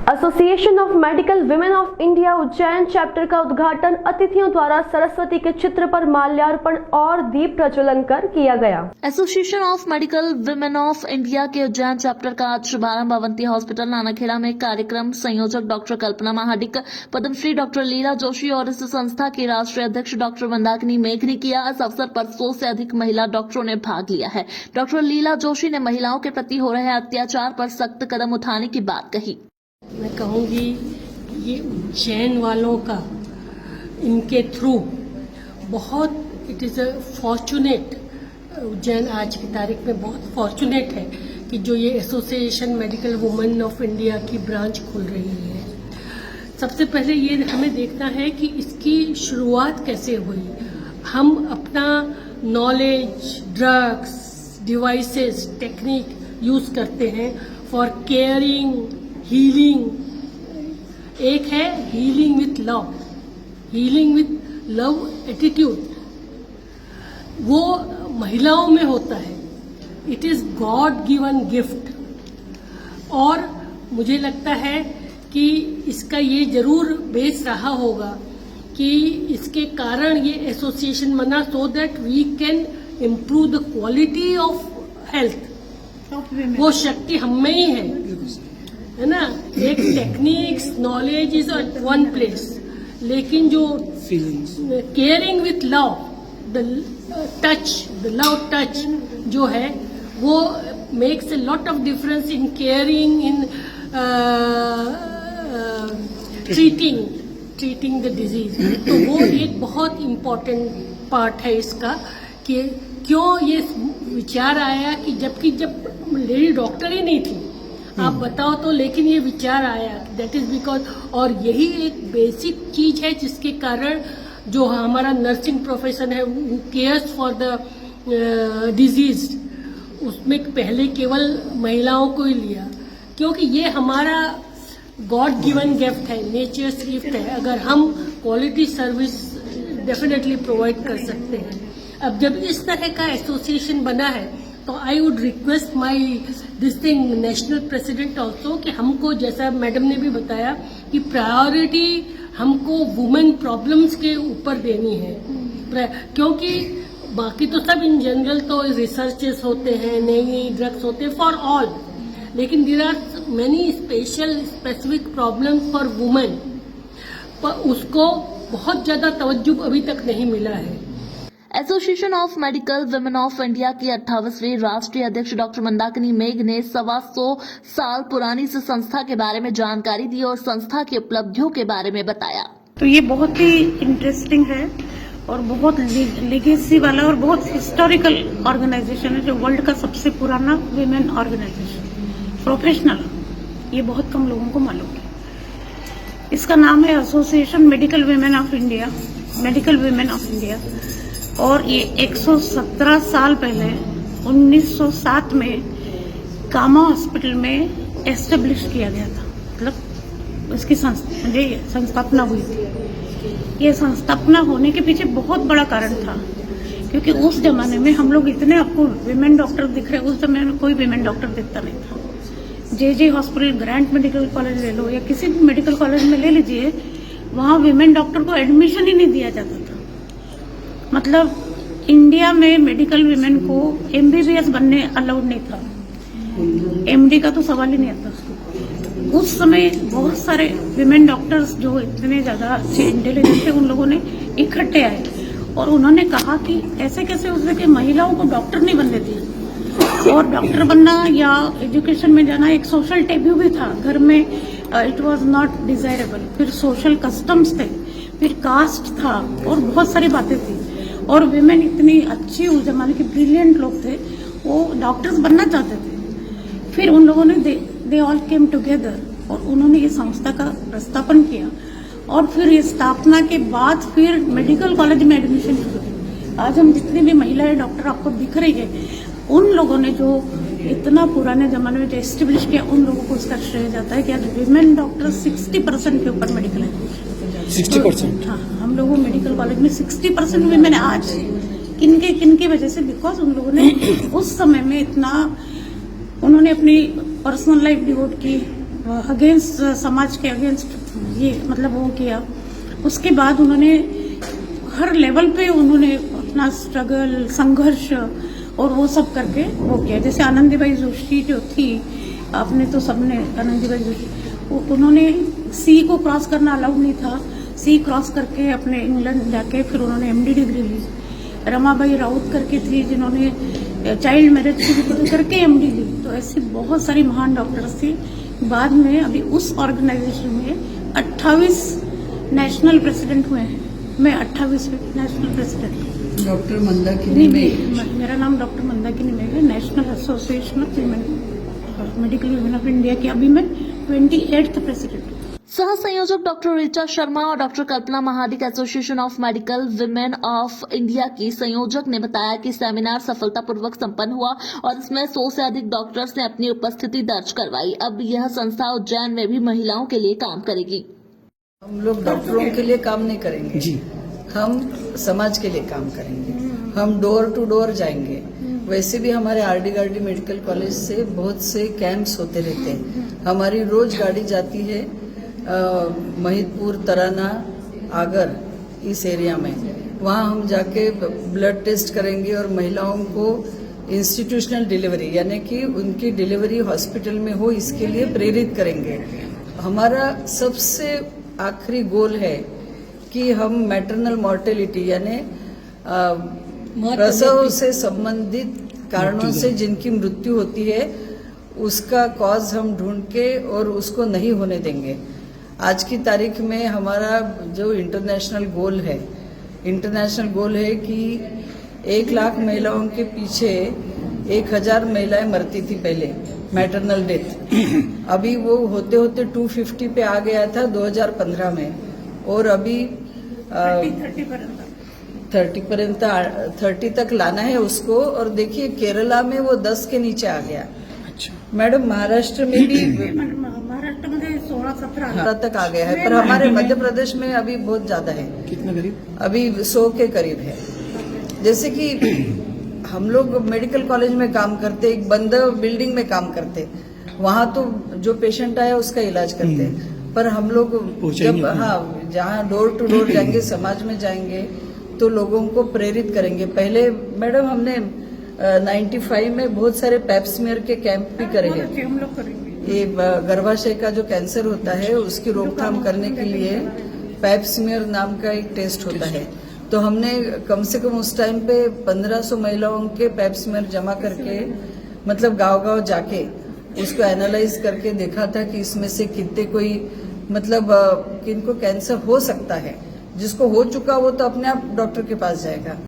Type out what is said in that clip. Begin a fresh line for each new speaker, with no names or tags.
Association of medical women of India Ujjain chapter का उद्घाटन अतिथियों द्वारा सरस्वती के चित्र पर माल्यार्पण और दीप प्रज्वलन कर किया गया।
Association of medical women of India के उज्जैन चैप्टर का आज शुभारंभ अवंती हॉस्पिटल नानाखेड़ा में कार्यक्रम संयोजक डॉक्टर कल्पना महाडिक, पद्मश्री डॉक्टर लीला जोशी और इस संस्था के राष्ट्रीय अध्यक्ष डॉक्टर मंदाकिनी मेघ ने किया। इस अवसर पर 100 से अधिक महिला डॉक्टरों ने भाग लिया है। डॉक्टर लीला जोशी ने महिलाओं के प्रति हो रहे अत्याचार पर सख्त कदम उठाने की बात कही।
मैं कहूँगी ये उज्जैन वालों का इनके थ्रू बहुत it is a fortunate, Ujjain आज की तारीख में बहुत फॉर्चुनेट है कि जो ये association medical women of India की ब्रांच खुल रही है। सबसे पहले ये हमें देखना है कि इसकी शुरुआत कैसे हुई। हम अपना knowledge, drugs, devices, technique use करते हैं फॉर केयरिंग, हीलिंग। एक है healing with love, healing with love attitude, वो महिलाओं में होता है। It is God given gift. और मुझे लगता है कि इसका ये जरूर बेस रहा होगा कि इसके कारण ये एसोसिएशन बना, so that we can improve the quality of health. वो शक्ति हम में ही है ना। एक techniques, knowledge is at one place, लेकिन जो caring with love, the touch, the love touch जो है वो makes a lot of difference in caring, in treating the disease. तो वो एक बहुत इम्पोर्टेंट पार्ट है इसका कि क्यों ये विचार आया कि जब लेडी डॉक्टर ही नहीं थी, आप बताओ तो, लेकिन ये विचार आया। दैट इज बिकॉज, और यही एक बेसिक चीज है जिसके कारण जो हमारा नर्सिंग प्रोफेशन है, वो केयर्स फॉर द डिजीज, उसमें पहले केवल महिलाओं को ही लिया, क्योंकि ये हमारा गॉड गिवन गिफ्ट है, नेचर्स गिफ्ट है। अगर हम क्वालिटी सर्विस डेफिनेटली प्रोवाइड कर सकते हैं। अब जब इस तरह का एसोसिएशन बना है तो I would request my this thing national president also कि हमको, जैसा मैडम ने भी बताया, कि प्रायोरिटी हमको वुमेन प्रॉब्लम्स के ऊपर देनी है, क्योंकि बाकी तो सब इन जनरल तो रिसर्चेस होते हैं, नई नई ड्रग्स होते हैं फॉर ऑल, लेकिन there are many special specific problems for women, पर उसको बहुत ज्यादा तवज्जो अभी तक नहीं मिला है।
Association of medical women of India की 28वीं राष्ट्रीय अध्यक्ष डॉक्टर मंदाकिनी मेघ ने 125 साल पुरानी इस संस्था के बारे में जानकारी दी और संस्था की उपलब्धियों के बारे में बताया।
तो ये बहुत ही इंटरेस्टिंग है और बहुत लेगेसी वाला और बहुत हिस्टोरिकल ऑर्गेनाइजेशन है, जो वर्ल्ड का सबसे पुराना विमेन ऑर्गेनाइजेशन, प्रोफेशनल। ये बहुत कम लोगों को मालूम है। इसका नाम है association medical women of India, medical women of India. और ये 117 साल पहले 1907 में कामा हॉस्पिटल में एस्टेब्लिश किया गया था, मतलब इसकी संस्थापना हुई थी। ये संस्थापना होने के पीछे बहुत बड़ा कारण था, क्योंकि उस जमाने में हम लोग इतने, आपको विमेन डॉक्टर दिख रहे, उस जमाने में कोई विमेन डॉक्टर दिखता नहीं था। जे हॉस्पिटल, ग्रैंड मेडिकल कॉलेज ले लो या किसी भी मेडिकल कॉलेज में ले लीजिए, वहाँ विमेन डॉक्टर को एडमिशन ही नहीं दिया जाता था। मतलब इंडिया में मेडिकल विमेन को एमबीबीएस बनने अलाउड नहीं था, एमडी का तो सवाल ही नहीं आता। उस समय बहुत सारे विमेन डॉक्टर्स जो इतने ज्यादा अच्छे इंटेलिजेंट थे, उन लोगों ने इकट्ठे आए और उन्होंने कहा कि ऐसे कैसे हो सके, महिलाओं को डॉक्टर नहीं बनने दिया। और डॉक्टर बनना या एजुकेशन में जाना एक सोशल टेब्यू भी था घर में, इट वाज नॉट डिजायरेबल। फिर सोशल कस्टम्स थे, फिर कास्ट था और बहुत सारी बातें थी। और विमेन इतनी अच्छी, उस जमाने के ब्रिलियंट लोग थे, वो डॉक्टर्स बनना चाहते थे। फिर उन लोगों ने दे ऑल केम टुगेदर और उन्होंने ये संस्था का प्रस्तापन किया। और फिर ये स्थापना के बाद फिर मेडिकल कॉलेज में एडमिशन शुरू हुई। आज हम जितनी भी महिलाएं डॉक्टर आपको दिख रही है, उन लोगों ने जो इतना पुराने जमाने में जो एस्टेब्लिश किया, उन लोगों को इसका श्रेय जाता है कि आज विमेन डॉक्टर 60% के ऊपर मेडिकल एजुकेशन, 60%। हाँ, हम लोगों मेडिकल कॉलेज में 60% विमेन आज। किनके वजह से? बिकॉज उन लोगों ने उस समय में इतना, उन्होंने अपनी पर्सनल लाइफ डिवोट की, अगेंस्ट समाज के अगेंस्ट ये मतलब वो किया। उसके बाद उन्होंने हर लेवल पे उन्होंने अपना स्ट्रगल संघर्ष और वो सब करके वो किया। जैसे आनंदीबाई जोशी जो थी, आपने तो सबने आनंदीबाई जोशी, उन्होंने सी को क्रॉस करना अलाउड नहीं था, सी क्रॉस करके अपने इंग्लैंड जाके फिर उन्होंने एमडी डिग्री ली। रमाबाई राउत करके थी जिन्होंने चाइल्ड मैरिज की विरोध करके एमडी ली। तो ऐसी बहुत सारी महान डॉक्टर्स थी। बाद में अभी उस ऑर्गेनाइजेशन में 28 नेशनल प्रेसिडेंट हुए हैं। मैं 28वीं नेशनल प्रेसिडेंट हूँ।
डॉक्टर मंदाकिनी मेघ।
मेरा नाम डॉक्टर मंदाकिनी मेघ है। National association of medical women of India की अभी मैं 28th प्रेसिडेंट हूँ।
सह संयोजक डॉक्टर ऋचा शर्मा और doctor Kalpana Mahadik association of medical women of India की संयोजक ने बताया कि सेमिनार सफलतापूर्वक संपन्न हुआ और इसमें 100 से अधिक डॉक्टर्स ने अपनी उपस्थिति दर्ज करवाई। अब यह संस्था उज्जैन में भी महिलाओं के लिए काम करेगी।
हम लोग डॉक्टरों के लिए काम नहीं करेंगे जी, हम समाज के लिए काम करेंगे। हम डोर टू डोर जाएंगे। वैसे भी हमारे आरडी गार्डी मेडिकल कॉलेज से बहुत से कैंप्स होते रहते हैं। हमारी रोज गाड़ी जाती है महिदपुर, तराना, आगर, इस एरिया में। वहाँ हम जाके ब्लड टेस्ट करेंगे और महिलाओं को इंस्टीट्यूशनल डिलीवरी यानी कि उनकी डिलीवरी हॉस्पिटल में हो, इसके लिए प्रेरित करेंगे। हमारा सबसे आखिरी गोल है कि हम मैटरनल मॉर्टेलिटी यानी प्रसव से संबंधित कारणों से जिनकी मृत्यु होती है उसका कॉज हम ढूंढ के और उसको नहीं होने देंगे। आज की तारीख में हमारा जो इंटरनेशनल गोल है कि 1 लाख महिलाओं के पीछे 1000 महिलाएं मरती थी पहले, मैटरनल डेथ। अभी वो होते होते 250 पे आ गया था 2015 में, और अभी 30 तक लाना है उसको। और देखिए केरला में वो 10 के नीचे आ गया। मैडम महाराष्ट्र में भी 16-17 तक आ गया है, पर हमारे मध्य प्रदेश में अभी बहुत ज्यादा है।
कितना करीब?
अभी 100 के करीब है। जैसे कि हम लोग मेडिकल कॉलेज में काम करते, एक बंद बिल्डिंग में काम करते, वहाँ तो जो पेशेंट आया उसका इलाज करते, पर हम लोग जब जहाँ डोर टू डोर जाएंगे, समाज में जाएंगे, तो लोगों को प्रेरित करेंगे। पहले मैडम हमने 95 में बहुत सारे पैप्समियर के कैंप भी करे हैं।
हम लोग करेंगे।
ये गर्भाशय का जो कैंसर होता है उसकी रोकथाम करने के लिए पैप्समियर नाम का एक टेस्ट होता है। तो हमने कम से कम उस टाइम पे 1500 महिलाओं के पैप्समियर जमा करके, मतलब गांव-गांव जाके उसको एनालाइज करके देखा था कि इसमें से कितने कोई मतलब किनको कैंसर हो सकता है। जिसको हो चुका वो तो अपने आप डॉक्टर के पास जाएगा।